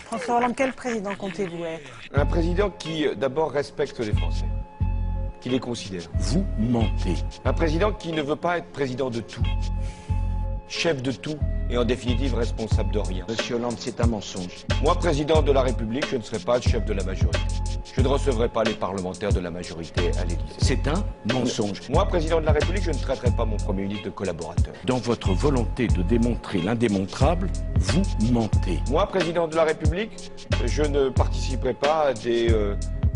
François Hollande, quel président comptez-vous être? Un président qui, d'abord, respecte les Français, qui les considère. Vous mentez. Un président qui ne veut pas être président de tout, chef de tout et en définitive responsable de rien. Monsieur Hollande, c'est un mensonge. Moi, président de la République, je ne serai pas le chef de la majorité. Je ne recevrai pas les parlementaires de la majorité à l'Élysée. C'est un mensonge. Moi, président de la République, je ne traiterai pas mon Premier ministre de collaborateur. Dans votre volonté de démontrer l'indémontrable, vous mentez. Moi, président de la République, je ne participerai pas à des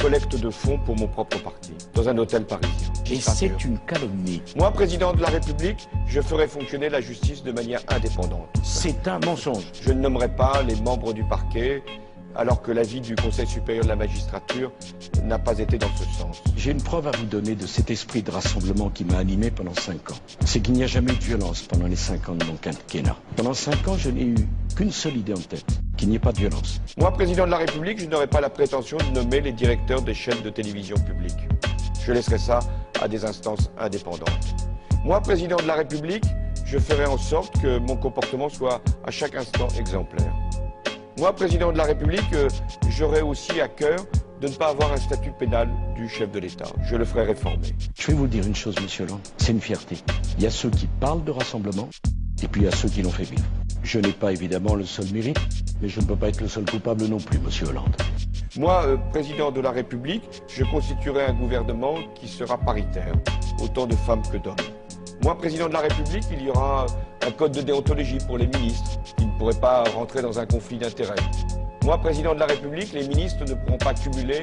collectes de fonds pour mon propre parti, dans un hôtel parisien. Et c'est une calomnie. Moi, président de la République, je ferai fonctionner la justice de manière indépendante. C'est un mensonge. Je ne nommerai pas les membres du parquet, alors que l'avis du Conseil supérieur de la magistrature n'a pas été dans ce sens. J'ai une preuve à vous donner de cet esprit de rassemblement qui m'a animé pendant 5 ans. C'est qu'il n'y a jamais eu de violence pendant les 5 ans de mon quinquennat. Pendant 5 ans, je n'ai eu qu'une seule idée en tête, qu'il n'y ait pas de violence. Moi, président de la République, je n'aurai pas la prétention de nommer les directeurs des chaînes de télévision publiques. Je laisserai ça à des instances indépendantes. Moi, président de la République, je ferai en sorte que mon comportement soit à chaque instant exemplaire. Moi, président de la République, j'aurai aussi à cœur de ne pas avoir un statut pénal du chef de l'État. Je le ferai réformer. Je vais vous dire une chose, monsieur Hollande, c'est une fierté. Il y a ceux qui parlent de rassemblement, et puis il y a ceux qui l'ont fait vivre. Je n'ai pas évidemment le seul mérite, mais je ne peux pas être le seul coupable non plus, monsieur Hollande. Moi, président de la République, je constituerai un gouvernement qui sera paritaire, autant de femmes que d'hommes. Moi, président de la République, il y aura un code de déontologie pour les ministres, qui ne pourraient pas rentrer dans un conflit d'intérêts. Moi, président de la République, les ministres ne pourront pas cumuler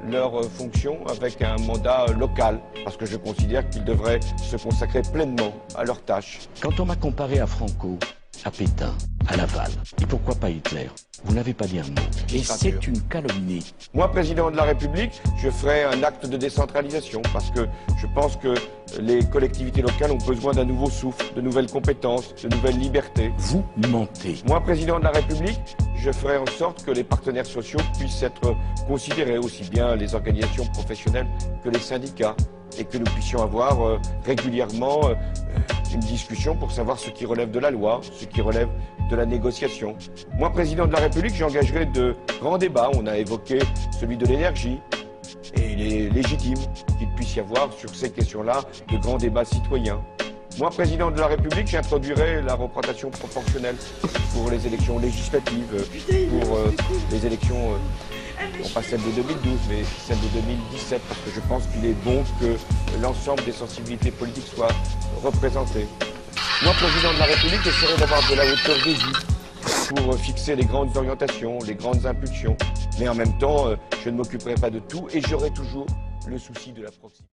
leurs fonctions avec un mandat local, parce que je considère qu'ils devraient se consacrer pleinement à leurs tâches. Quand on m'a comparé à Franco, à Pétain, à Laval, et pourquoi pas Hitler, vous n'avez pas dit un mot. Et c'est une calomnie. Moi, président de la République, je ferai un acte de décentralisation parce que je pense que les collectivités locales ont besoin d'un nouveau souffle, de nouvelles compétences, de nouvelles libertés. Vous mentez. Moi, président de la République, je ferai en sorte que les partenaires sociaux puissent être considérés, aussi bien les organisations professionnelles que les syndicats, et que nous puissions avoir régulièrement une discussion pour savoir ce qui relève de la loi, ce qui relève de la négociation. Moi, président de la République, j'engagerai de grands débats. On a évoqué celui de l'énergie, et il est légitime qu'il puisse y avoir sur ces questions-là de grands débats citoyens. Moi, président de la République, j'introduirai la représentation proportionnelle pour les élections législatives, pour les élections, non pas celle de 2012, mais celle de 2017, parce que je pense qu'il est bon que l'ensemble des sensibilités politiques soient représentées. Moi, président de la République, j'essaierai d'avoir de la hauteur de vue pour fixer les grandes orientations, les grandes impulsions. Mais en même temps, je ne m'occuperai pas de tout et j'aurai toujours le souci de la proximité.